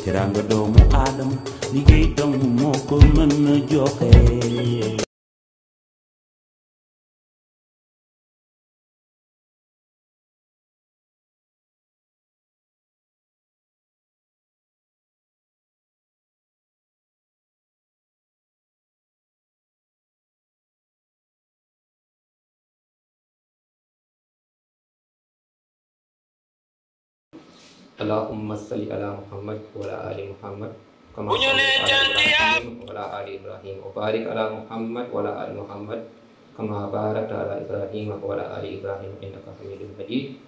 Tiranga doomu aadama liggéey dong moo ko mën a joxe. Allahumma salli ala Muhammad wa ala ali Muhammad kama sallaita ala Ibrahim wa ala ali Ibrahim wa barik ala Muhammad wa ala ali Muhammad kama barakta ala Ibrahim wa ala ali Ibrahim innaka Hamidum Majid.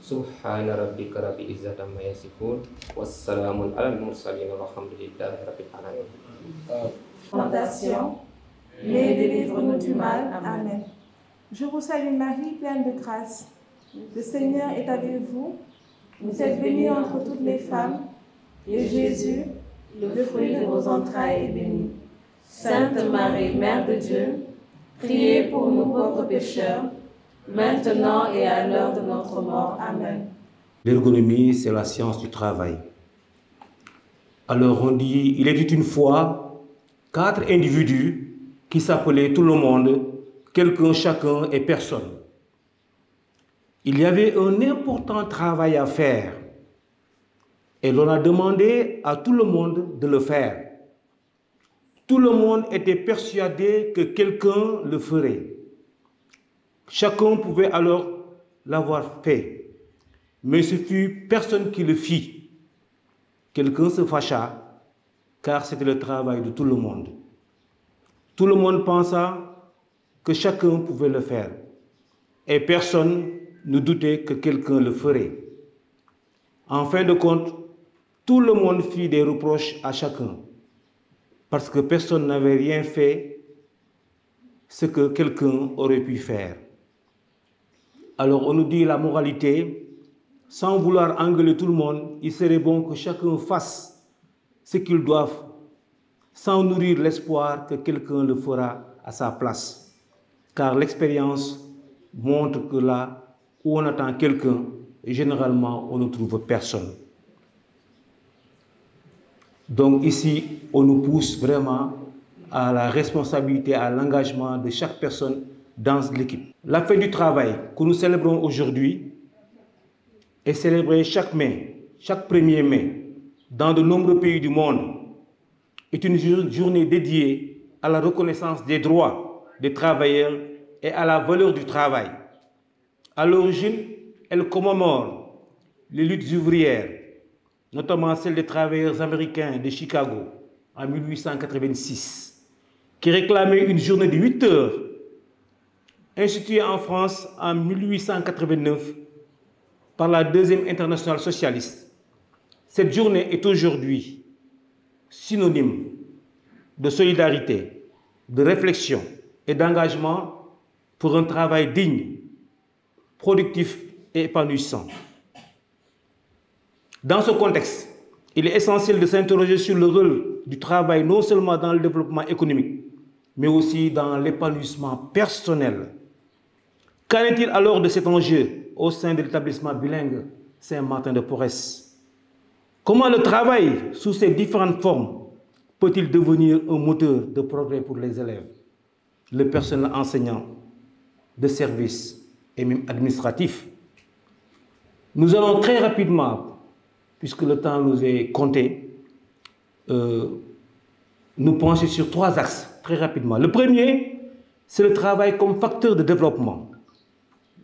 Subhana rabbika rabbil izzati amma yasifun wassalamun alal mursalin walhamdulillahi rabbil alamin. Fondation, mais délivre-nous du mal. Amen. Je vous salue Marie, pleine de grâce. Le Seigneur est avec vous. Vous êtes bénie entre toutes les femmes, et Jésus, le fruit de vos entrailles, est béni. Sainte Marie, Mère de Dieu, priez pour nous pauvres pécheurs, maintenant et à l'heure de notre mort. Amen. L'ergonomie, c'est la science du travail. Alors on dit, il était une fois 4 individus qui s'appelaient tout le monde, quelqu'un, chacun et personne. Il y avait un important travail à faire et l'on a demandé à tout le monde de le faire. Tout le monde était persuadé que quelqu'un le ferait. Chacun pouvait alors l'avoir fait, mais ce fut personne qui le fit. Quelqu'un se fâcha car c'était le travail de tout le monde. Tout le monde pensa que chacun pouvait le faire et personne ne doutait que quelqu'un le ferait. En fin de compte, tout le monde fit des reproches à chacun, parce que personne n'avait rien fait ce que quelqu'un aurait pu faire. Alors on nous dit la moralité, sans vouloir engueuler tout le monde, il serait bon que chacun fasse ce qu'il doit, sans nourrir l'espoir que quelqu'un le fera à sa place. Car l'expérience montre que là où on attend quelqu'un, généralement, on ne trouve personne. Donc ici, on nous pousse vraiment à la responsabilité, à l'engagement de chaque personne dans l'équipe. La fête du travail que nous célébrons aujourd'hui est célébrée chaque mai, chaque 1er mai, dans de nombreux pays du monde, est une journée dédiée à la reconnaissance des droits des travailleurs et à la valeur du travail. À l'origine, elle commémore les luttes ouvrières, notamment celles des travailleurs américains de Chicago en 1886, qui réclamaient une journée de 8 heures, instituée en France en 1889 par la Deuxième Internationale socialiste. Cette journée est aujourd'hui synonyme de solidarité, de réflexion et d'engagement pour un travail digne, productif et épanouissant. Dans ce contexte, il est essentiel de s'interroger sur le rôle du travail non seulement dans le développement économique, mais aussi dans l'épanouissement personnel. Qu'en est-il alors de cet enjeu au sein de l'établissement bilingue Saint-Martin-de-Porres? Comment le travail, sous ses différentes formes, peut-il devenir un moteur de progrès pour les élèves, le personnel enseignant, de service et même administratif? Nous allons très rapidement, puisque le temps nous est compté, nous pencher sur 3 axes, très rapidement. Le premier, c'est le travail comme facteur de développement.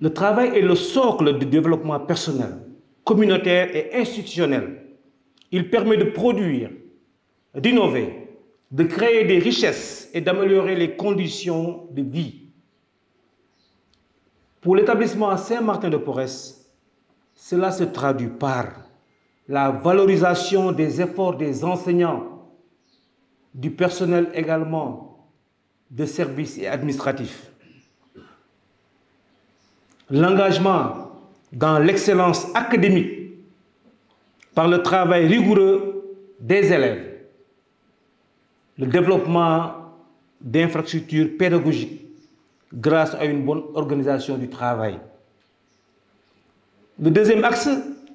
Le travail est le socle du développement personnel, communautaire et institutionnel. Il permet de produire, d'innover, de créer des richesses et d'améliorer les conditions de vie. Pour l'établissement Saint-Martin-de-Porres, cela se traduit par la valorisation des efforts des enseignants, du personnel également de services et administratifs. L'engagement dans l'excellence académique par le travail rigoureux des élèves, le développement d'infrastructures pédagogiques grâce à une bonne organisation du travail. Le deuxième axe,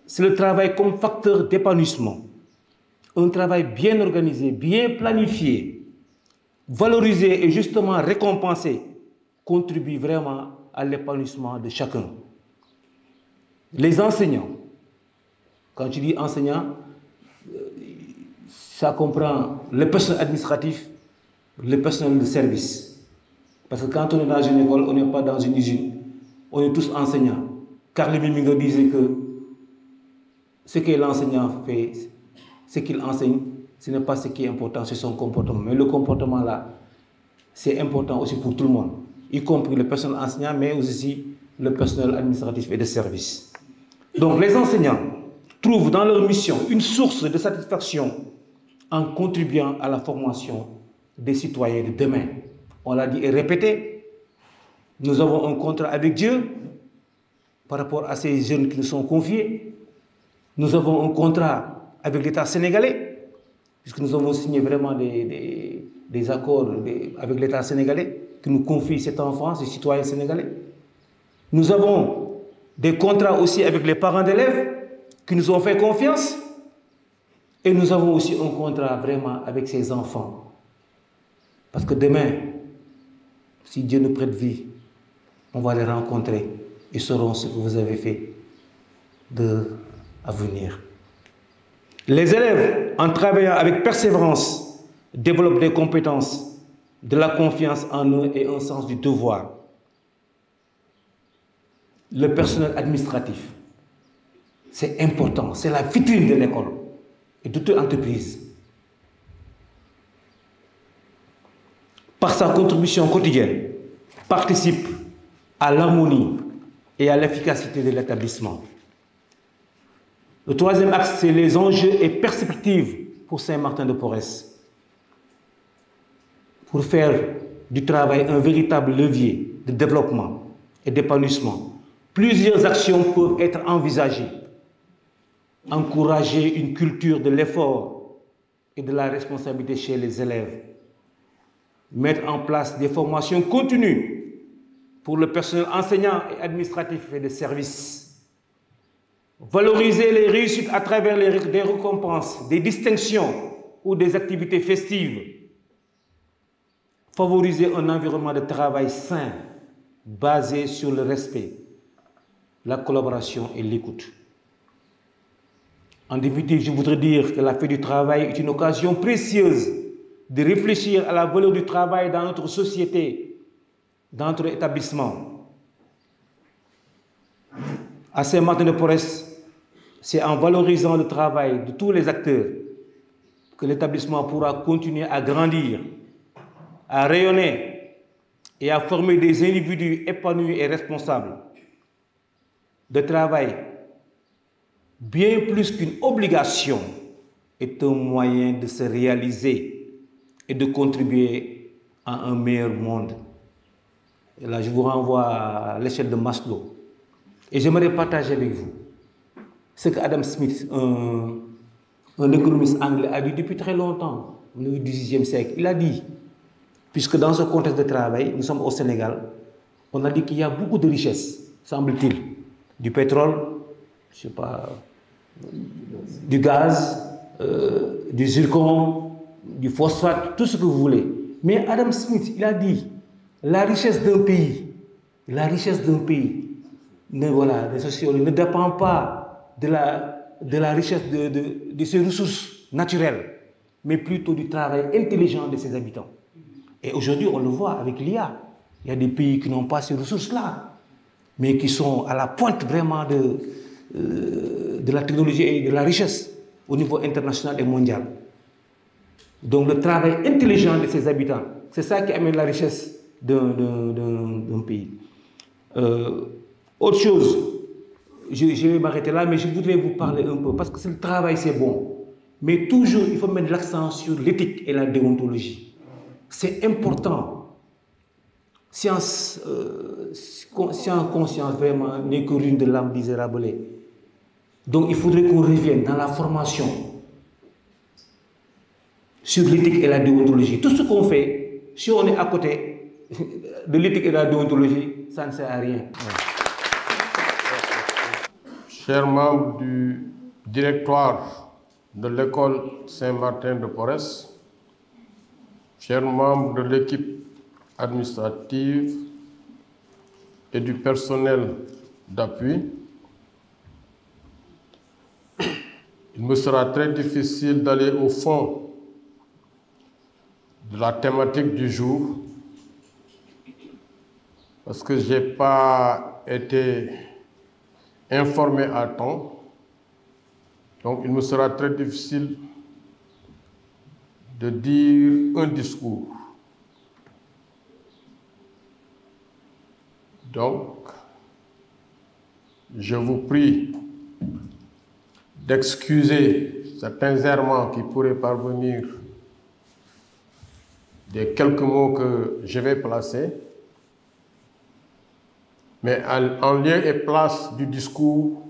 c'est le travail comme facteur d'épanouissement. un travail bien organisé, bien planifié, valorisé et justement récompensé contribue vraiment à l'épanouissement de chacun. Les enseignants, quand tu dis enseignants, ça comprend le personnel administratif, le personnel de service. Parce que quand on est dans une école, on n'est pas dans une usine. On est tous enseignants. Car le Mimingo disait que ce que l'enseignant fait, ce qu'il enseigne, ce n'est pas ce qui est important, c'est son comportement. Mais le comportement là, c'est important aussi pour tout le monde, y compris le personnel enseignant, mais aussi le personnel administratif et de service. Donc les enseignants trouvent dans leur mission une source de satisfaction en contribuant à la formation des citoyens de demain. On l'a dit et répété, nous avons un contrat avec Dieu par rapport à ces jeunes qui nous sont confiés. Nous avons un contrat avec l'État sénégalais, puisque nous avons signé vraiment des accords avec l'État sénégalais qui nous confie cet enfant, ces citoyens sénégalais. Nous avons des contrats aussi avec les parents d'élèves qui nous ont fait confiance. Et nous avons aussi un contrat vraiment avec ces enfants. Parce que demain, si Dieu nous prête vie, on va les rencontrer. Ils sauront ce que vous avez fait à venir. Les élèves, en travaillant avec persévérance, développent des compétences, de la confiance en eux et un sens du devoir. Le personnel administratif, c'est important, c'est la vitrine de l'école et de toute entreprise. Par sa contribution quotidienne, participe à l'harmonie et à l'efficacité de l'établissement. Le troisième axe, c'est les enjeux et perspectives pour Saint-Martin-de-Porres. Pour faire du travail un véritable levier de développement et d'épanouissement, plusieurs actions peuvent être envisagées. Encourager une culture de l'effort et de la responsabilité chez les élèves. Mettre en place des formations continues pour le personnel enseignant et administratif et de service. Valoriser les réussites à travers des récompenses, des distinctions ou des activités festives. Favoriser un environnement de travail sain, basé sur le respect, la collaboration et l'écoute. En définitive, je voudrais dire que la fête du travail est une occasion précieuse de réfléchir à la valeur du travail dans notre société, dans notre établissement. À Saint-Martin-de-Porres, c'est en valorisant le travail de tous les acteurs que l'établissement pourra continuer à grandir, à rayonner et à former des individus épanouis et responsables. Le travail, bien plus qu'une obligation, est un moyen de se réaliser et de contribuer à un meilleur monde. Et là, je vous renvoie à l'échelle de Maslow. Et j'aimerais partager avec vous ce que Adam Smith, un économiste anglais, a dit depuis très longtemps, au niveau du XVIe siècle. Il a dit, puisque dans ce contexte de travail, nous sommes au Sénégal, on a dit qu'il y a beaucoup de richesses, semble-t-il, du pétrole, je ne sais pas, du gaz, du zircon, du phosphate, tout ce que vous voulez. Mais Adam Smith, il a dit, la richesse d'un pays ne dépend pas de la richesse de ses ressources naturelles, mais plutôt du travail intelligent de ses habitants. Et aujourd'hui, on le voit avec l'IA. Il y a des pays qui n'ont pas ces ressources-là, mais qui sont à la pointe vraiment de la technologie et de la richesse au niveau international et mondial. Donc le travail intelligent de ses habitants, c'est ça qui amène la richesse d'un pays. Autre chose, je vais m'arrêter là, mais je voudrais vous parler un peu, parce que le travail c'est bon, mais toujours il faut mettre l'accent sur l'éthique et la déontologie. C'est important. Science, conscience vraiment n'est que l'une de l'âme, disait Rabelais. Donc il faudrait qu'on revienne dans la formation sur l'éthique et la déontologie. Tout ce qu'on fait, si on est à côté de l'éthique et de la déontologie, ça ne sert à rien. Chers membres du directoire de l'école Saint-Martin de Porres, chers membres de l'équipe administrative et du personnel d'appui, il me sera très difficile d'aller au fond de la thématique du jour parce que je n'ai pas été informé à temps. Donc, il me sera très difficile de dire un discours. Donc, je vous prie d'excuser certains errements qui pourraient parvenir des quelques mots que je vais placer, mais en lieu et place du discours,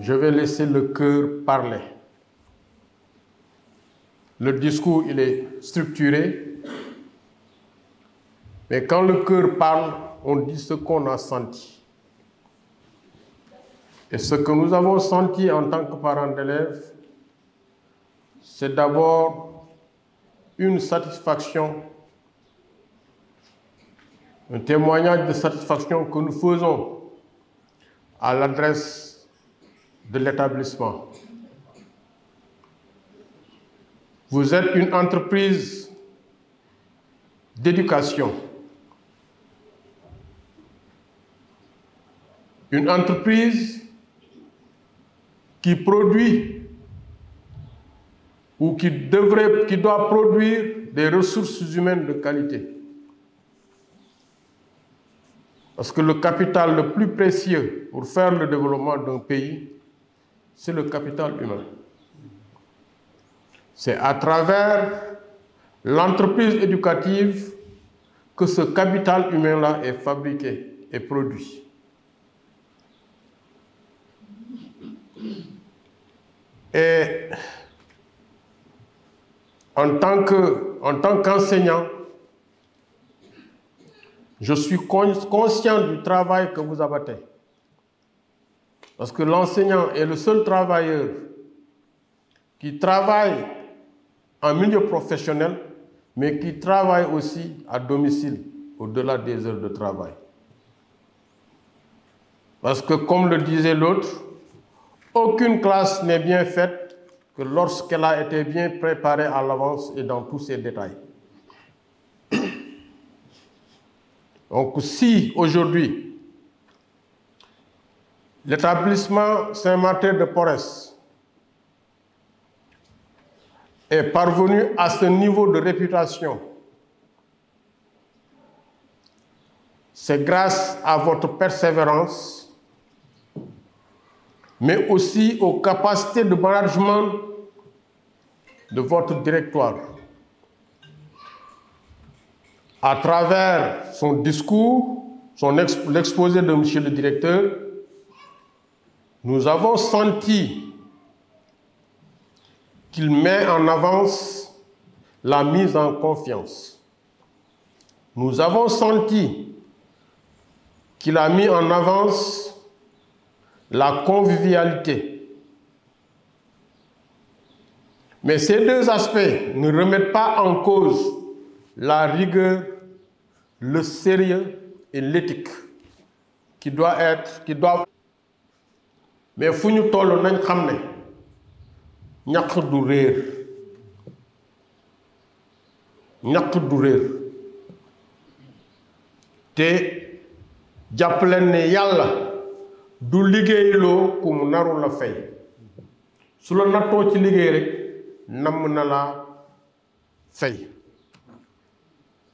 je vais laisser le cœur parler. Le discours, il est structuré, mais quand le cœur parle, on dit ce qu'on a senti. Et ce que nous avons senti en tant que parents d'élèves, c'est d'abord une satisfaction, un témoignage de satisfaction que nous faisons à l'adresse de l'établissement. Vous êtes une entreprise d'éducation, une entreprise qui produit ou qui doit produire des ressources humaines de qualité. Parce que le capital le plus précieux pour faire le développement d'un pays, c'est le capital humain. C'est à travers l'entreprise éducative que ce capital humain-là est fabriqué et produit. Et en tant qu'enseignant, je suis conscient du travail que vous abattez. Parce que l'enseignant est le seul travailleur qui travaille en milieu professionnel, mais qui travaille aussi à domicile, au-delà des heures de travail. Parce que, comme le disait l'autre, aucune classe n'est bien faite que lorsqu'elle a été bien préparée à l'avance et dans tous ses détails. Donc, si aujourd'hui, l'établissement Saint-Martin de Porres est parvenu à ce niveau de réputation, c'est grâce à votre persévérance, mais aussi aux capacités de management de votre directoire. À travers son discours, l'exposé de M. le directeur, nous avons senti qu'il met en avance la mise en confiance. Nous avons senti qu'il a mis en avance la convivialité. Mais ces deux aspects ne remettent pas en cause la rigueur, le sérieux et l'éthique qui doivent. Mais fu ñu toll nañ xam ne ñàkk du réer te jàpp leen ne yàlla du liggéeyloo ku mu naru la fay su la nattoo ci liggéey rek namm na la fay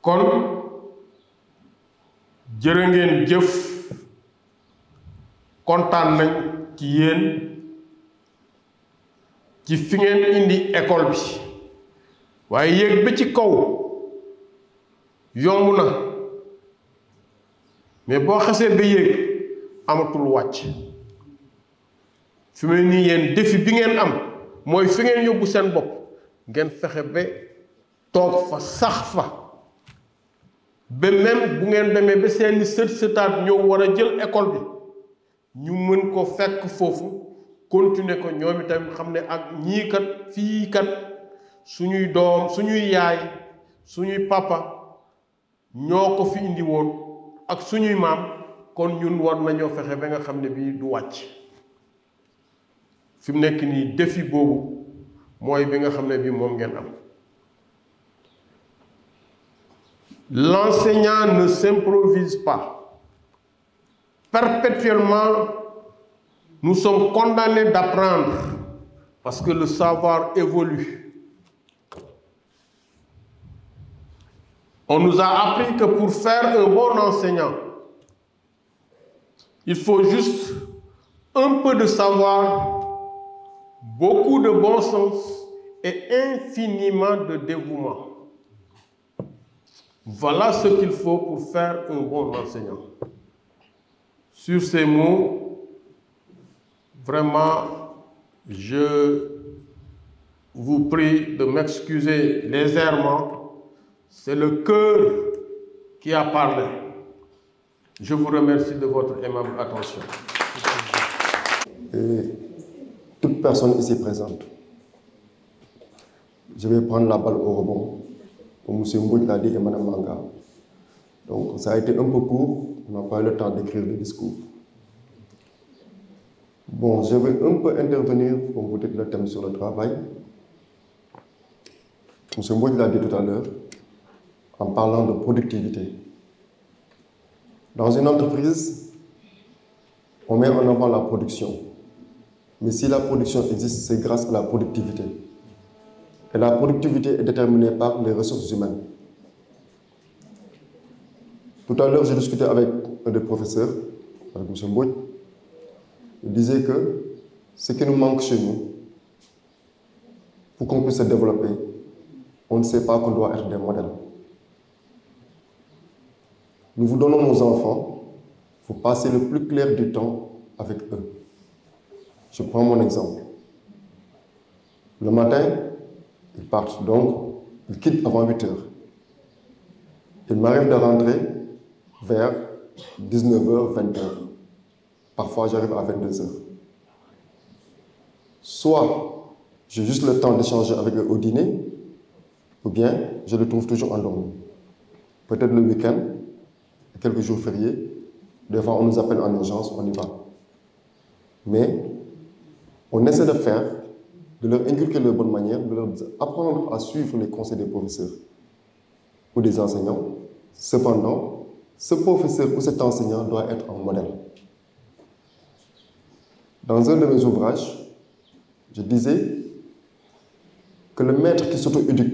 kon jërë ngeen jëf kontaan nañ ci yéen ci fi ngeen indi école bi waaye yéeg ba ci kaw yomb na mais boo xasee ba yéeg amatul wàcc fi mu ne nii yéen défi bi ngeen am mooy fi ngeen yóbbu seen bopp ngeen fexe ba toog fa sax fa ba même bu ngeen demee ba seeni sët sëtaat ñëw war a jël école bi ñu mën ko fekk foofu continuer ko ñoom itam xam ne ak ñii kat fii kat suñuy doom suñuy yaay suñuy papa ñoo ko fi indi woon ak suñuy maam kon ñun war nañoo fexe ba nga xam ne bii du wàcc fi mu nekk nii défi boobu mooy bi nga xam ne bii moom ngeen am. L'enseignant ne s'improvise pas. Perpétuellement, nous sommes condamnés d'apprendre parce que le savoir évolue. On nous a appris que pour faire un bon enseignant, il faut juste un peu de savoir, beaucoup de bon sens et infiniment de dévouement. Voilà ce qu'il faut pour faire un bon enseignant. Sur ces mots, vraiment, je vous prie de m'excuser légèrement. C'est le cœur qui a parlé. Je vous remercie de votre aimable attention. Et toute personne ici présente, je vais prendre la balle au rebond, comme M. Mbouch l'a dit et Mme Manga. Donc ça a été un peu court, on n'a pas eu le temps d'écrire le discours. Bon, je vais un peu intervenir, comme vous dites, le thème sur le travail. M. Mbouch l'a dit tout à l'heure, en parlant de productivité. Dans une entreprise, on met en avant la production. Mais si la production existe, c'est grâce à la productivité. Et la productivité est déterminée par les ressources humaines. Tout à l'heure, j'ai discuté avec un des professeurs, avec M. Mbouch. Il disait que ce qui nous manque chez nous, pour qu'on puisse se développer, on ne sait pas qu'on doit être des modèles. Nous vous donnons nos enfants, il faut passer le plus clair du temps avec eux. Je prends mon exemple. Le matin, ils partent donc, ils quittent avant 8 heures. Il m'arrive de rentrer vers 19h, 20h. Parfois, j'arrive à 22h. Soit j'ai juste le temps d'échanger avec eux au dîner, ou bien je le trouve toujours endormi. Peut-être le week-end, quelques jours fériés, des fois on nous appelle en urgence, on y va. Mais on essaie de faire, de leur inculquer de bonne manière, de leur apprendre à suivre les conseils des professeurs ou des enseignants. Cependant, ce professeur ou cet enseignant doit être un modèle. Dans un de mes ouvrages, je disais que le maître qui s'auto-éduque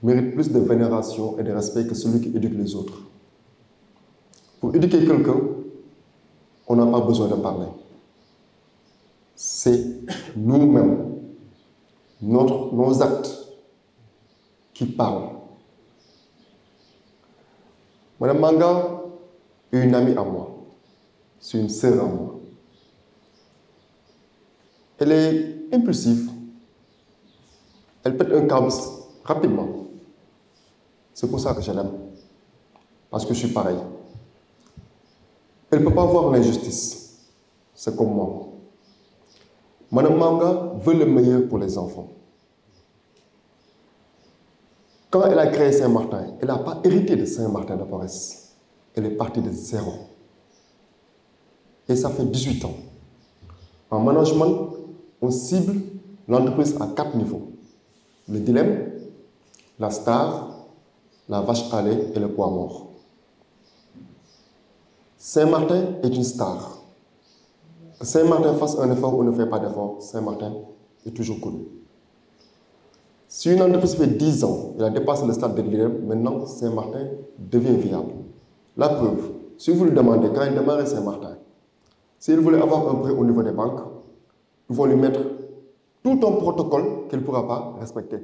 mérite plus de vénération et de respect que celui qui éduque les autres. Pour éduquer quelqu'un, on n'a pas besoin de parler. C'est nous-mêmes, nos actes qui parlent. Madame Manga est une amie à moi. C'est une sœur à moi. Elle est impulsive. Elle pète un câble rapidement. C'est pour ça que je l'aime. Parce que je suis pareil. Elle ne peut pas voir l'injustice. C'est comme moi. Madame Manga veut le meilleur pour les enfants. Quand elle a créé Saint-Martin, elle n'a pas hérité de Saint-Martin de Porres. Elle est partie de zéro. Et ça fait 18 ans. En management, on cible l'entreprise à 4 niveaux. Le dilemme, la star, la vache à lait et le poids mort. Saint-Martin est une star. Que Saint-Martin fasse un effort ou ne fait pas d'effort, Saint-Martin est toujours connu. Si une entreprise fait 10 ans, elle a dépassé le stade de dilemme, maintenant Saint-Martin devient viable. La preuve, si vous lui demandez, quand il démarrait Saint-Martin, s'il voulait avoir un prêt au niveau des banques, ils vont lui mettre tout un protocole qu'elle ne pourra pas respecter.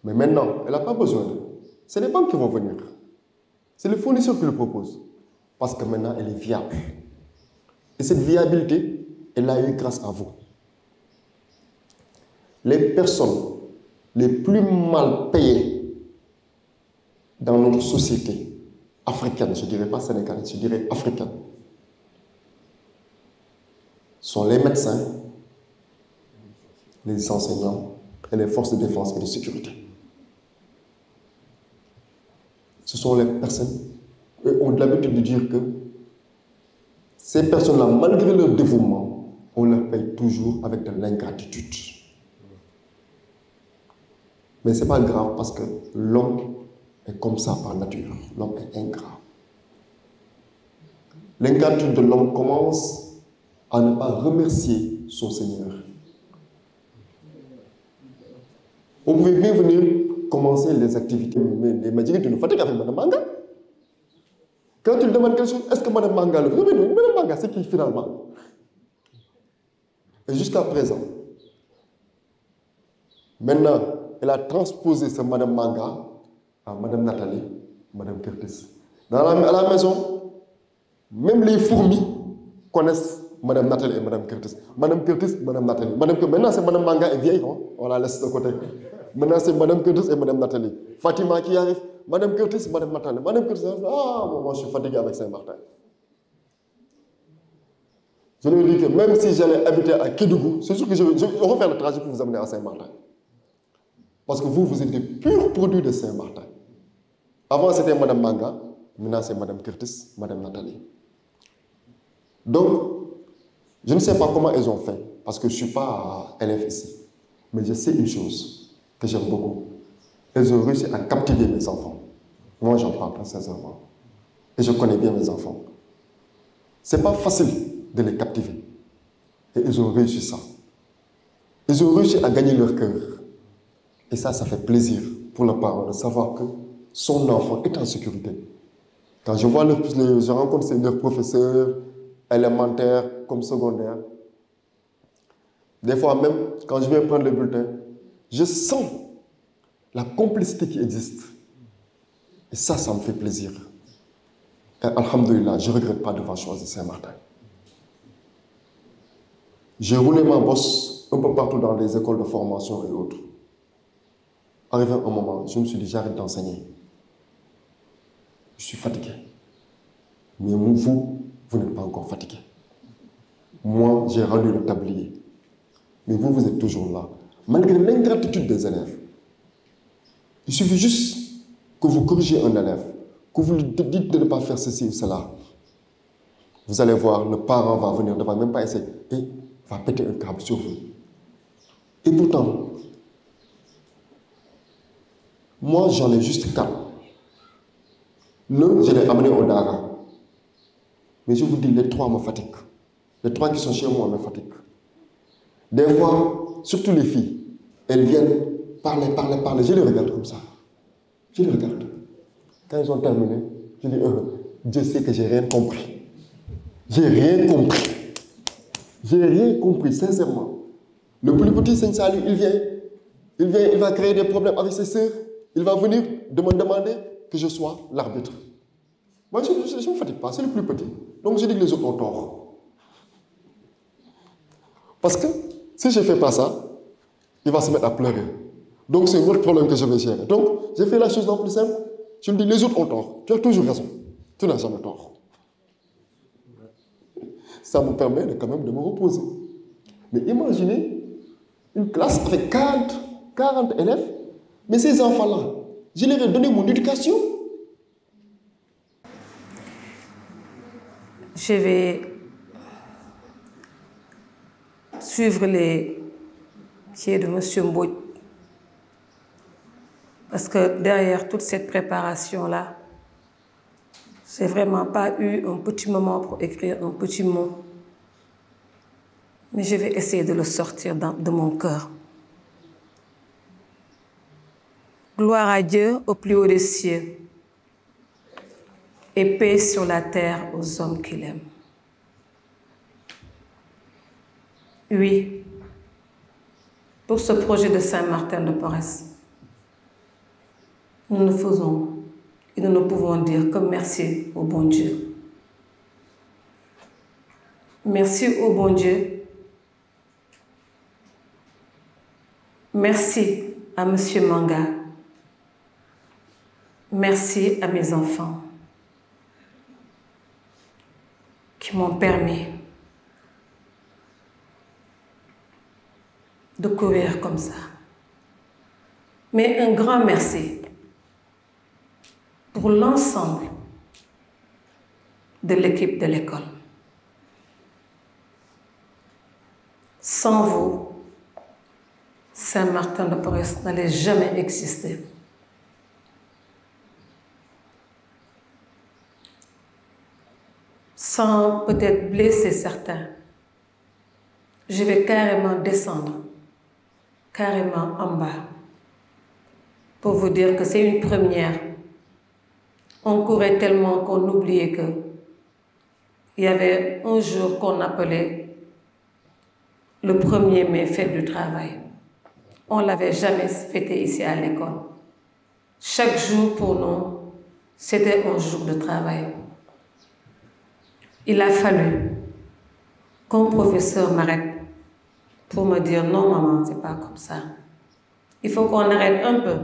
Mais maintenant, elle n'a pas besoin d'eux. C'est les banques qui vont venir. C'est les fournisseurs qui le proposent. Parce que maintenant, elle est viable. Et cette viabilité, elle l'a eu grâce à vous. Les personnes les plus mal payées dans notre société africaine, je ne dirais pas sénégalaise, je dirais africaine, sont les médecins, les enseignants et les forces de défense et de sécurité. Ce sont les personnes, et on a l'habitude de dire que ces personnes-là, malgré leur dévouement, on leur paye toujours avec de l'ingratitude. Mais ce n'est pas grave parce que l'homme est comme ça par nature. L'homme est ingrat. L'ingratitude de l'homme commence à ne pas remercier son Seigneur. On pouvait bien venir commencer les activités, mais les magiques ne fatiguent avec Mme Manga. Quand tu demandes quelque chose, est-ce que Mme Manga le fait? Mme Manga, c'est qui finalement? Et jusqu'à présent, maintenant, elle a transposé ce Mme Manga à Mme Nathalie, Mme Curtis. À la maison, même les fourmis connaissent Mme Nathalie et Mme Curtis. Mme Curtis, Mme Nathalie. Maintenant, c'est Mme Manga est vieille, on la laisse de côté. Maintenant, c'est Mme Curtis et Mme Nathalie. Fatima qui arrive, Mme Curtis, Mme Nathalie. Mme Curtis, moi je suis fatigué avec Saint-Martin. Je lui dis que même si j'allais habiter à Kédougou, c'est sûr que je vais refaire le trajet pour vous amener à Saint-Martin. Parce que vous êtes des purs produits de Saint-Martin. Avant, c'était Mme Manga, maintenant, c'est Mme Curtis, Mme Nathalie. Donc, je ne sais pas comment elles ont fait, parce que je ne suis pas à LF ici. Mais je sais une chose que j'aime beaucoup. Elles ont réussi à captiver mes enfants. Moi, j'en parle très sincèrement. Et je connais bien mes enfants. Ce n'est pas facile de les captiver. Et ils ont réussi ça. Ils ont réussi à gagner leur cœur. Et ça fait plaisir pour le parent de savoir que son enfant est en sécurité. Quand je vois je rencontre leurs professeurs, élémentaires comme secondaires, des fois même, quand je viens prendre le bulletin, je sens la complicité qui existe. Et ça me fait plaisir. Et alhamdoulilah, je ne regrette pas d'avoir choisi Saint-Martin. J'ai roulé ma bosse un peu partout dans les écoles de formation et autres. Arrivé un moment, je me suis dit, j'arrête d'enseigner. Je suis fatigué. Mais vous n'êtes pas encore fatigué. Moi, j'ai rendu le tablier. Mais vous êtes toujours là. Malgré l'ingratitude des élèves. Il suffit juste que vous corrigez un élève, que vous lui dites de ne pas faire ceci ou cela. Vous allez voir, le parent va venir, ne va même pas essayer. Et va péter un câble sur vous. Et pourtant, moi, j'en ai juste 4. L'un, je l'ai amené au Dara. Mais je vous dis, les 3 me fatiguent. Les 3 qui sont chez moi me fatiguent. Des fois, surtout les filles, elles viennent parler. Je les regarde comme ça. Je les regarde. Quand ils ont terminé, je dis, Dieu sait que j'ai rien compris. J'ai rien compris. J'ai rien compris, sincèrement. Le plus petit, Saint Salut, il vient, il va créer des problèmes avec ses sœurs. Il va venir me demander que je sois l'arbitre. Moi, je ne me fatigue pas, c'est le plus petit. Donc, je dis que les autres ont tort. Parce que si je ne fais pas ça, il va se mettre à pleurer. Donc, c'est un autre problème que je vais gérer. Donc, j'ai fait la chose la plus simple. Je me dis, les autres ont tort. Tu as toujours raison. Tu n'as jamais tort. Ça me permet quand même de me reposer. Mais imaginez une classe avec 40 élèves. Mais ces enfants-là, je leur ai donné mon éducation. Je vais suivre les pieds de M. Mbouy. Parce que derrière toute cette préparation-là, je n'ai vraiment pas eu un petit moment pour écrire un petit mot. Mais je vais essayer de le sortir de mon cœur. Gloire à Dieu au plus haut des cieux et paix sur la terre aux hommes qu'il aime. Oui, pour ce projet de Saint-Martin-de-Porres, nous ne faisons et nous ne pouvons dire que merci au bon Dieu. Merci au bon Dieu. Merci à M. Manga. Merci à mes enfants qui m'ont permis de courir comme ça. Mais un grand merci pour l'ensemble de l'équipe de l'école. Sans vous, Saint-Martin-de-Porres n'allait jamais exister. Sans peut-être blesser certains, je vais carrément descendre, carrément en bas, pour vous dire que c'est une première. On courait tellement qu'on oubliait qu'il y avait un jour qu'on appelait le 1er mai, fête du travail. On ne l'avait jamais fêté ici à l'école. Chaque jour pour nous, c'était un jour de travail. Il a fallu qu'un professeur m'arrête pour me dire non maman, c'est pas comme ça. Il faut qu'on arrête un peu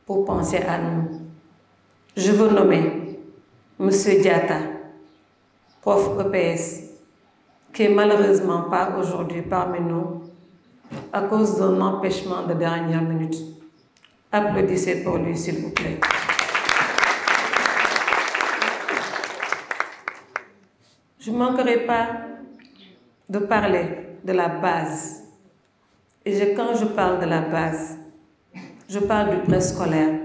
pour penser à nous. Je veux nommer M. Diatta, prof EPS, qui est malheureusement pas aujourd'hui parmi nous à cause d'un empêchement de dernière minute. Applaudissez pour lui, s'il vous plaît. Je ne manquerai pas de parler de la base. Et quand je parle de la base, je parle du préscolaire.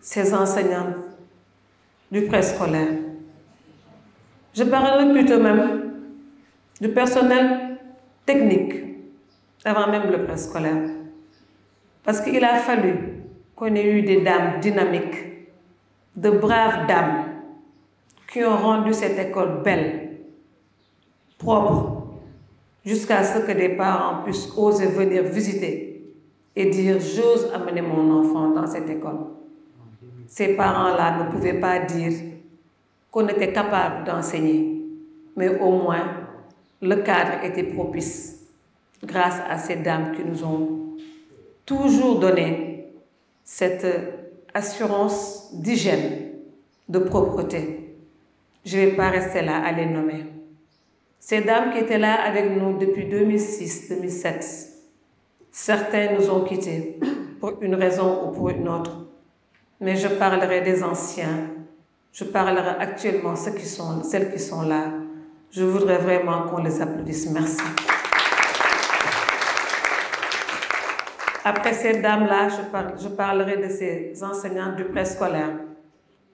Ces enseignants du préscolaire. Je parlerai plutôt même du personnel technique, avant même le préscolaire. Parce qu'il a fallu qu'on ait eu des dames dynamiques, de braves dames, qui ont rendu cette école belle, propre, jusqu'à ce que des parents puissent oser venir visiter et dire « j'ose amener mon enfant dans cette école ». Ces parents-là ne pouvaient pas dire qu'on était capable d'enseigner, mais au moins le cadre était propice grâce à ces dames qui nous ont toujours donné cette assurance d'hygiène, de propreté. Je ne vais pas rester là à les nommer. Ces dames qui étaient là avec nous depuis 2006-2007, certains nous ont quittés pour une raison ou pour une autre. Mais je parlerai des anciens, je parlerai actuellement de celles qui sont là. Je voudrais vraiment qu'on les applaudisse. Merci. Après ces dames-là, je parlerai de ces enseignants du préscolaire,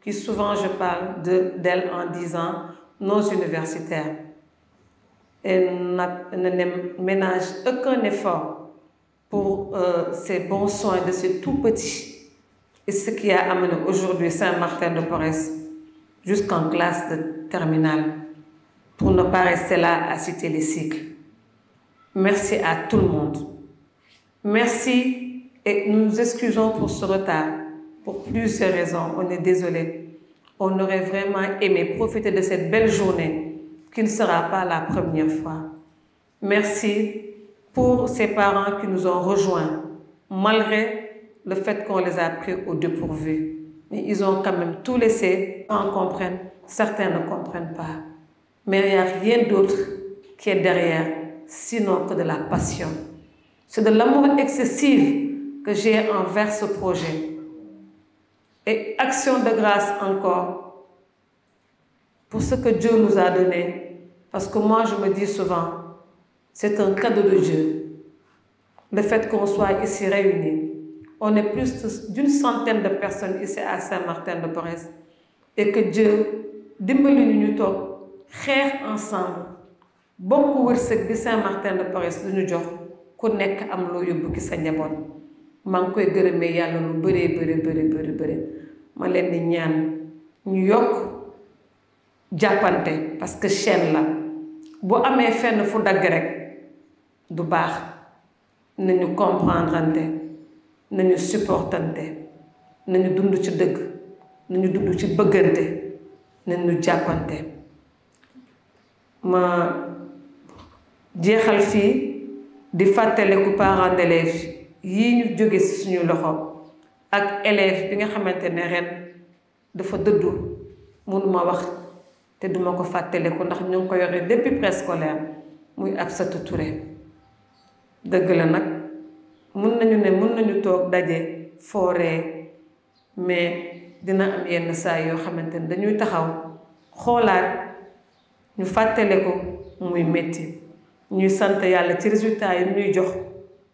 qui souvent je parle d'elles en disant nos universitaires. Et ne ménagent aucun effort pour ces bons soins de ces tout petits. Et ce qui a amené aujourd'hui Saint-Martin-de-Porres jusqu'en classe de terminale, pour ne pas rester là à citer les cycles. Merci à tout le monde. Merci et nous nous excusons pour ce retard. Pour plusieurs raisons, on est désolé. On aurait vraiment aimé profiter de cette belle journée qui ne sera pas la première fois. Merci pour ces parents qui nous ont rejoints, malgré le fait qu'on les a pris au dépourvu. Mais ils ont quand même tout laissé, on comprenne, certains ne comprennent pas. Mais il n'y a rien d'autre qui est derrière, sinon que de la passion. C'est de l'amour excessif que j'ai envers ce projet. Et action de grâce encore pour ce que Dieu nous a donné. Parce que moi, je me dis souvent, c'est un cadeau de Dieu. Le fait qu'on soit ici réunis. On est plus d'une centaine de personnes ici à Saint-Martin-de-Porres. Et que Dieu, dimbali ñu toog xeex ensemble bokk wërsëg bi Saint-Martin-de-Porres du ñu jox ku nekk am loo yóbbu ki sa njaboot. maa ngi koy gërëmee yàlla lu bëri. ma leen di ñaan ñu yokk jàppante parce que chaîne la bu amee fenn fu dagg rek du baax nañu comprendrante nañu supportante nañu dund ci dëgg nañu dund ci bëggante nañu jàppante. ma jeexal fii di fàttaliku parents d'élèves yii ñu jóge ci suñu loxo ak élève bi nga xamante ne ren dafa dëddu mënuma wax te duma ko fàttaliku ndax ñu ngi ko yore depuis préscolaire muy Absatou Touré. dëgg la nag mun nañu toog daje fooree mais dina am yenn saa yoo xamante ne dañuy taxaw xoolaat ñu fàttale ko muy metti ñuy sant yàlla ci résultat yi ñuy jox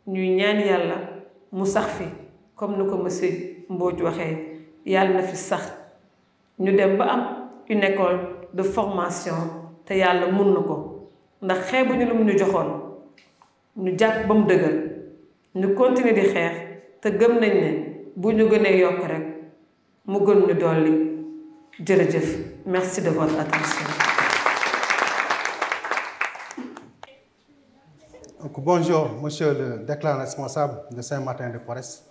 ñuy ñaan yàlla mu sax fi comme ni ko monsieur Mbodj waxee yàlla na fi sax ñu dem ba am une école de formation te yàlla mun na ko ndax xeebuñu lu mu ñu joxoon ñu jàpp ba mu dëgër ñu continuer di xeex te gëm nañ ne bu ñu gënee yokk rek mu gën ñu dolli jërëjëf merci de votre attention. Donc, bonjour, monsieur le déclarant responsable de Saint-Martin-de-Porres,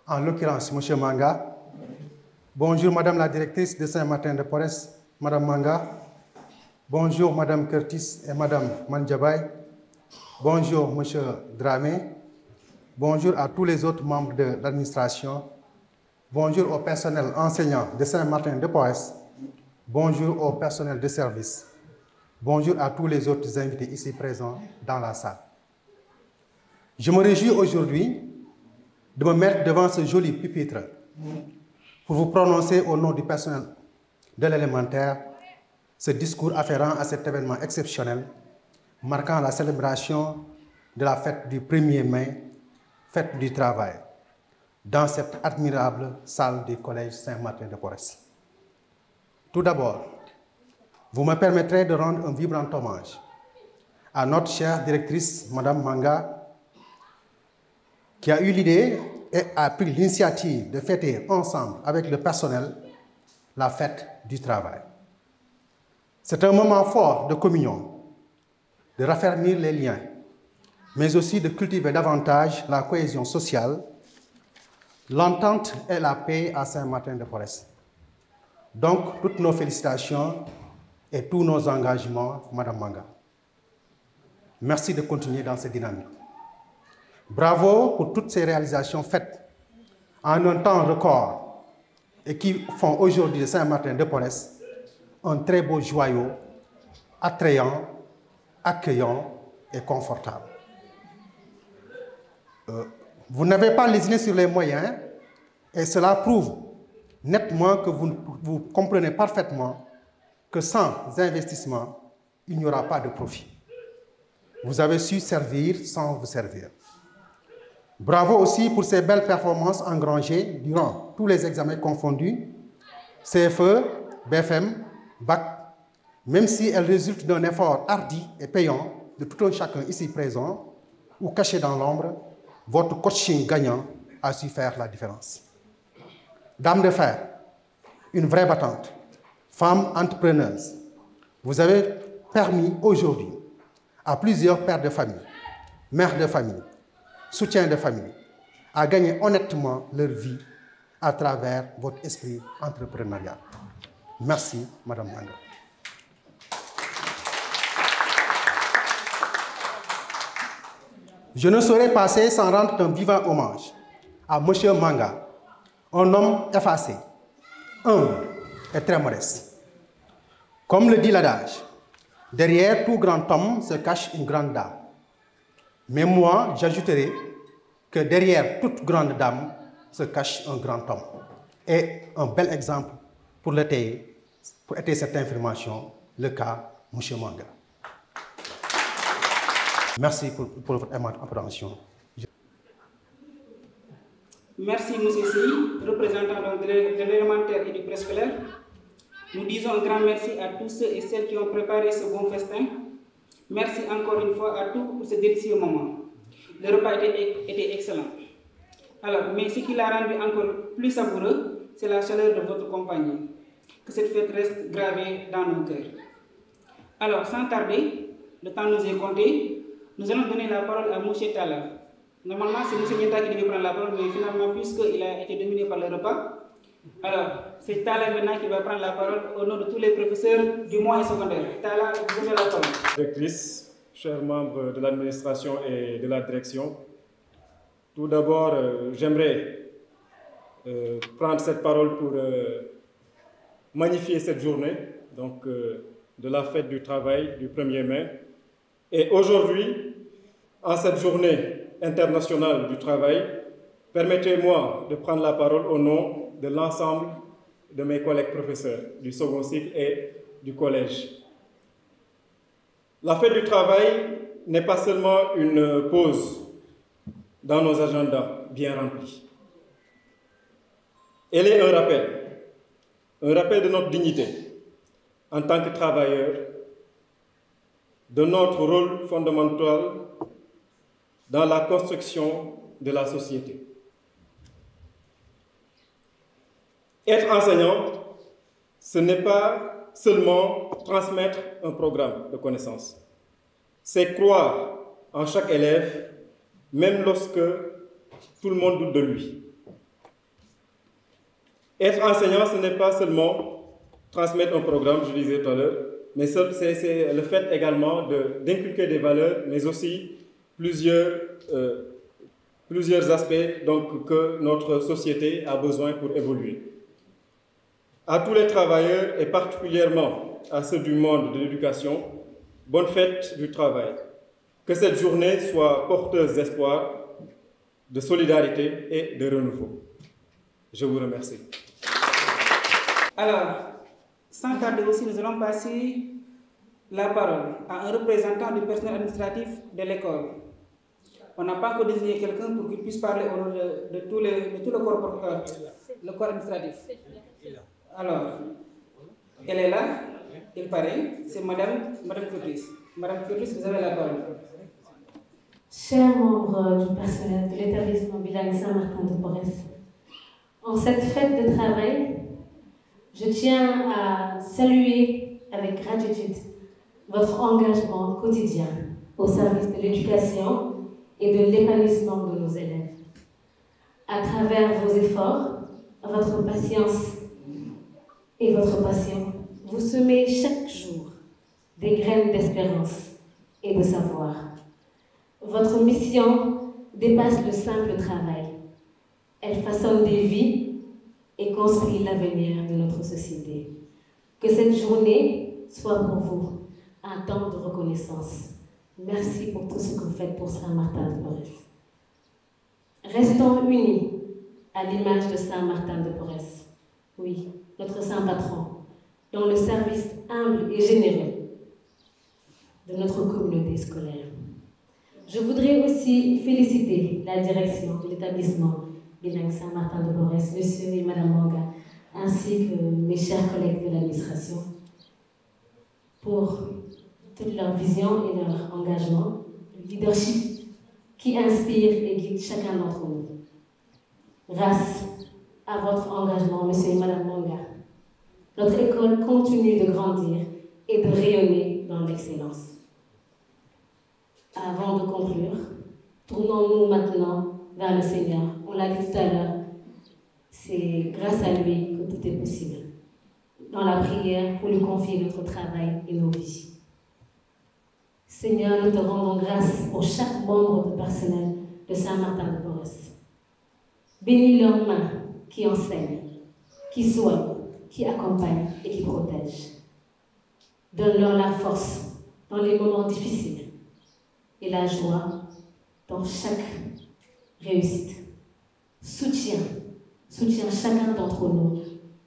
en l'occurrence, monsieur Manga. Bonjour, madame la directrice de Saint-Martin-de-Porres, madame Manga. Bonjour, madame Curtis et madame Mandjabaye. Bonjour, monsieur Dramé. Bonjour à tous les autres membres de l'administration. Bonjour au personnel enseignant de Saint-Martin-de-Porres. Bonjour au personnel de service. Bonjour à tous les autres invités ici présents dans la salle. Je me réjouis aujourd'hui de me mettre devant ce joli pupitre pour vous prononcer au nom du personnel de l'élémentaire ce discours afférent à cet événement exceptionnel marquant la célébration de la fête du 1er mai, fête du travail, dans cette admirable salle du collège Saint-Martin-de-Porres. Tout d'abord, vous me permettrez de rendre un vibrant hommage à notre chère directrice, Madame Manga, qui a eu l'idée et a pris l'initiative de fêter ensemble avec le personnel la fête du travail. C'est un moment fort de communion, de raffermir les liens, mais aussi de cultiver davantage la cohésion sociale, l'entente et la paix à Saint-Martin-de-Porres. Donc, toutes nos félicitations et tous nos engagements, Madame Manga. Merci de continuer dans cette dynamique. Bravo pour toutes ces réalisations faites en un temps record et qui font aujourd'hui de Saint-Martin-de-Porres un très beau joyau, attrayant, accueillant et confortable. Vous n'avez pas lésiné sur les moyens et cela prouve nettement que vous comprenez parfaitement que sans investissement, il n'y aura pas de profit. Vous avez su servir sans vous servir. Bravo aussi pour ces belles performances engrangées durant tous les examens confondus, CFE, BFM, Bac, même si elles résultent d'un effort hardi et payant de tout un chacun ici présent ou caché dans l'ombre, votre coaching gagnant a su faire la différence. Dame de fer, une vraie battante, femme entrepreneuse, vous avez permis aujourd'hui à plusieurs pères de famille, mères de famille, soutiens de famille, à gagner honnêtement leur vie à travers votre esprit entrepreneurial. Merci, Madame Manga. Je ne saurais passer sans rendre un vivant hommage à Monsieur Manga, un homme effacé, humble et très modeste. Comme le dit l'adage, derrière tout grand homme se cache une grande dame. Mais moi, j'ajouterai que derrière toute grande dame se cache un grand homme. Et un bel exemple pour étayer cette information, le cas M. Manga. Merci pour votre appréhension. Merci, M. Sy, représentant de l'élémentaire et du préscolaire. Nous disons un grand merci à tous ceux et celles qui ont préparé ce bon festin. Merci encore une fois à tous pour ce délicieux moment. Le repas était excellent. Alors, mais ce qui l'a rendu encore plus savoureux, c'est la chaleur de votre compagnie. Que cette fête reste gravée dans nos cœurs. Alors, sans tarder, le temps nous est compté. Nous allons donner la parole à M. Tala. Normalement, c'est M. Nieta qui devait prendre la parole, mais finalement, puisqu'il a été dominé par le repas, alors c'est Tala maintenant qui va prendre la parole au nom de tous les professeurs du moyen secondaire. Tala, vous avez la parole. Directrice, chers membres de l'administration et de la direction, tout d'abord, j'aimerais prendre cette parole pour magnifier cette journée, donc de la fête du travail du 1er mai. Et aujourd'hui, en cette journée internationale du travail, permettez-moi de prendre la parole au nom de l'ensemble de mes collègues professeurs du second cycle et du collège. La fête du travail n'est pas seulement une pause dans nos agendas bien remplis. Elle est un rappel de notre dignité en tant que travailleurs, de notre rôle fondamental dans la construction de la société. Être enseignant, ce n'est pas seulement transmettre un programme de connaissances, c'est croire en chaque élève, même lorsque tout le monde doute de lui. Être enseignant, ce n'est pas seulement transmettre un programme, je disais tout à l'heure, mais c'est le fait également d'inculquer des valeurs, mais aussi plusieurs aspects donc, que notre société a besoin pour évoluer. À tous les travailleurs et particulièrement à ceux du monde de l'éducation, bonne fête du travail. Que cette journée soit porteuse d'espoir, de solidarité et de renouveau. Je vous remercie. Alors, sans tarder aussi, nous allons passer la parole à un représentant du personnel administratif de l'école. On n'a pas encore désigné quelqu'un pour qu'il puisse parler au nom de tout le corps administratif. Alors, elle est là, il paraît, c'est Madame Curtis. Madame Curtis, vous avez la parole. Chers membres du personnel de l'établissement bilingue Saint-Martin-de-Porres, en cette fête de travail, je tiens à saluer avec gratitude votre engagement quotidien au service de l'éducation et de l'épanouissement de nos élèves. À travers vos efforts, votre patience et votre passion, vous semez chaque jour des graines d'espérance et de savoir. Votre mission dépasse le simple travail. Elle façonne des vies et construit l'avenir de notre société. Que cette journée soit pour vous un temps de reconnaissance. Merci pour tout ce que vous faites pour Saint-Martin-de-Porres. Restons unis à l'image de Saint-Martin-de-Porres. Oui, notre saint patron, dans le service humble et généreux de notre communauté scolaire. Je voudrais aussi féliciter la direction de l'établissement bilingue Saint-Martin-de-Porres, monsieur et madame Manga, ainsi que mes chers collègues de l'administration, pour toute leur vision et leur engagement, le leadership qui inspire et guide chacun d'entre nous. Grâce à votre engagement, monsieur et madame Manga, notre école continue de grandir et de rayonner dans l'excellence. Avant de conclure, tournons-nous maintenant vers le Seigneur. On l'a dit tout à l'heure, c'est grâce à lui que tout est possible. Dans la prière, pour lui confier notre travail et nos vies. Seigneur, nous te rendons grâce pour chaque membre du personnel de Saint-Martin-de-Porres. Bénis leurs mains qui enseignent, qui soignent, qui accompagnent et qui protègent. Donne-leur la force dans les moments difficiles et la joie dans chaque réussite. Soutiens chacun d'entre nous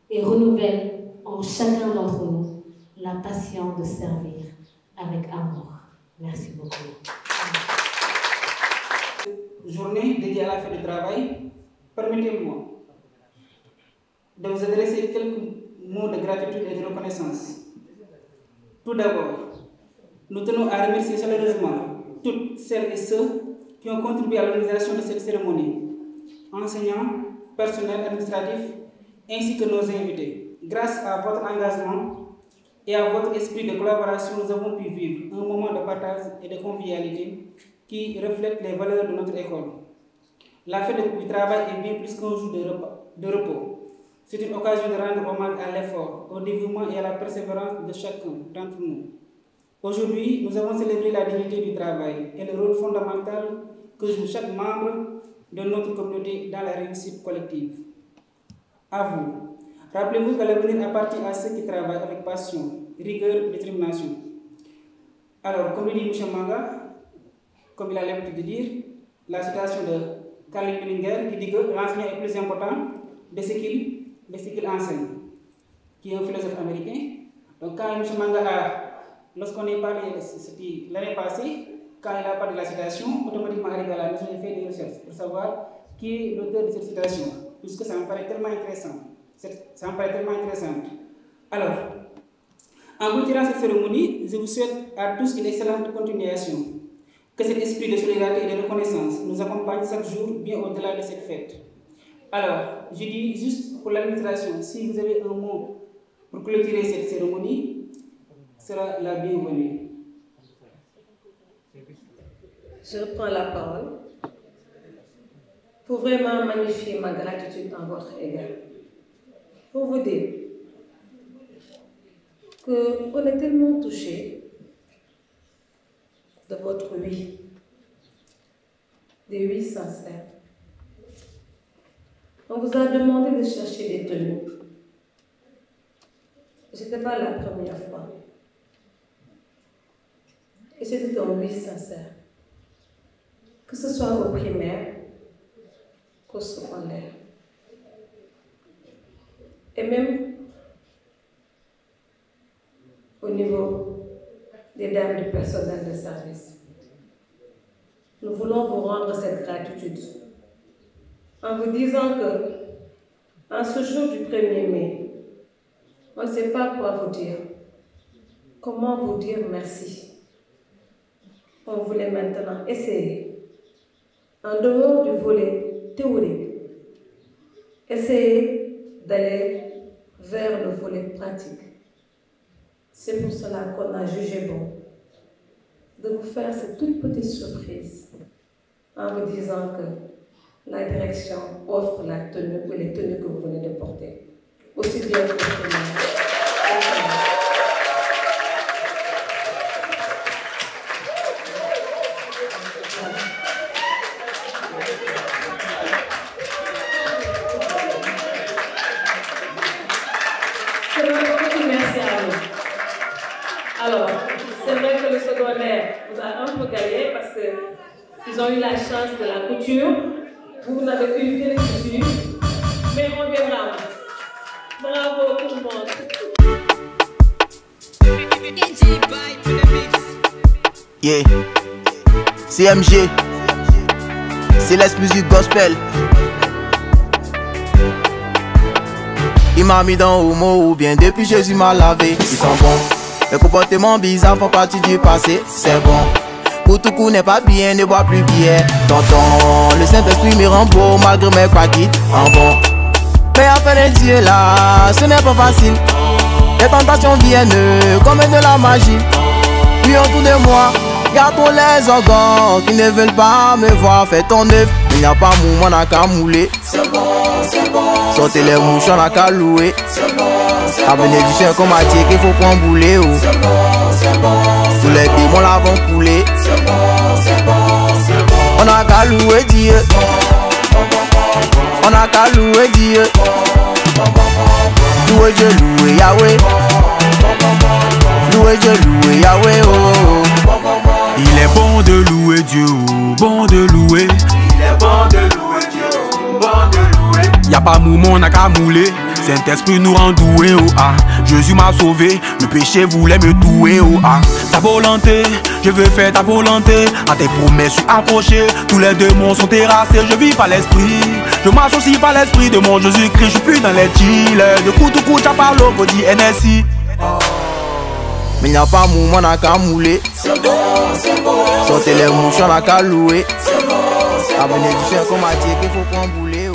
et renouvelle en chacun d'entre nous la passion de servir avec amour. Merci beaucoup. Journée dédiée à la fête du travail, permettez-moi de vous adresser quelques mots de gratitude et de reconnaissance. Tout d'abord, nous tenons à remercier chaleureusement toutes celles et ceux qui ont contribué à l'organisation de cette cérémonie, enseignants, personnel administratif, ainsi que nos invités. Grâce à votre engagement et à votre esprit de collaboration, nous avons pu vivre un moment de partage et de convivialité qui reflète les valeurs de notre école. La fête du travail est bien plus qu'un jour de repos. C'est une occasion de rendre hommage à l'effort, au dévouement et à la persévérance de chacun d'entre nous. Aujourd'hui, nous avons célébré la dignité du travail et le rôle fondamental que joue chaque membre de notre communauté dans la réussite collective. À vous, rappelez-vous que l'avenir appartient à ceux qui travaillent avec passion, rigueur et détermination. Alors, comme le dit M. Manga, comme il a l'habitude de dire, la citation de Karl Menninger qui dit que l'enseignant est plus important de ce qu'il enseigne, qui est un philosophe américain. Donc quand M. Manga, lorsqu'on est parlé, c'était l'année passée, quand il a parlé de la citation, automatiquement arrivé à la maison, j'ai fait des recherches pour savoir qui est l'auteur de cette citation, puisque ça me paraît tellement intéressant. Alors, en clôturant cette cérémonie, je vous souhaite à tous une excellente continuation. Que cet esprit de solidarité et de reconnaissance nous accompagne chaque jour bien au-delà de cette fête. Alors, je dis juste pour l'administration, si vous avez un mot pour clôturer cette cérémonie, sera la bienvenue. Je reprends la parole pour vraiment magnifier ma gratitude en votre égard. Pour vous dire qu'on est tellement touché de votre oui, des oui sincères. On vous a demandé de chercher des tenues. Ce n'était pas la première fois. Et c'était un oui sincère. Que ce soit au primaire, qu'au secondaire. Et même au niveau des dames du personnel de service. Nous voulons vous rendre cette gratitude en vous disant que, en ce jour du 1er mai, on ne sait pas quoi vous dire, comment vous dire merci. On voulait maintenant essayer, en dehors du volet théorique, essayer d'aller vers le volet pratique. C'est pour cela qu'on a jugé bon de vous faire cette toute petite surprise en vous disant que la direction offre la tenue ou les tenues que vous venez de porter, aussi bien que le Alors, c'est vrai que le secondaire vous a un peu gagné parce qu'ils ont eu la chance de la couture. Vous n'avez eu que les chaussures, mais on viendra. Bravo tout le monde. Yeah, CMG, Céleste Musique Gospel. Il m'a mis dans Homo ou bien depuis Jésus m'a lavé. Ils sont bons. Les comportements bizarres font partie du passé, c'est bon. Koutoukou n'est pas bien, ne bois plus bien. Tonton, le Saint-Esprit me rend beau malgré mes quackites en bon. Mais afin de Dieu là, ce n'est pas facile. Les tentations viennent comme de la magie. Puis autour de moi, y'a tous les organes qui ne veulent pas me voir. Fais ton œuvre, il n'y a pas mouvement n'a qu'à mouler. C'est bon, c'est bon. Sortez les mouches, on a qu'à louer. C'est bon. La bénédiction comme a dit qu'il faut prendre bouler. C'est bon, c'est bon. Tous les démons l'avons coulé. C'est bon, c'est bon, c'est bon. On a qu'à louer Dieu. On a qu'à louer Dieu. Louer Dieu, louer Yahweh. Louer Dieu, louer Yahweh. Oh. Il est bon de louer Dieu, bon de louer. Il est bon de louer Dieu, bon de louer. Y'a pas mouvement, on a qu'à mouler. Saint-Esprit nous rend doués, oh ah. Jésus m'a sauvé, le péché voulait me tuer, oh ah. Ta volonté, je veux faire ta volonté. À tes promesses, je suis approché. Tous les démons sont terrassés, je vis par l'esprit. Je marche aussi par l'esprit de mon Jésus-Christ. Je suis plus dans les chill. De Koutoukou, Chapalo, Bodi, NSI. Mais il n'y a pas mouvement, on a qu'à mouler. C'est bon, c'est bon. Sortez les mouches, on a qu'à louer. C'est bon, c'est bon. La bénédiction comme a dit qu'il faut prendre bouler.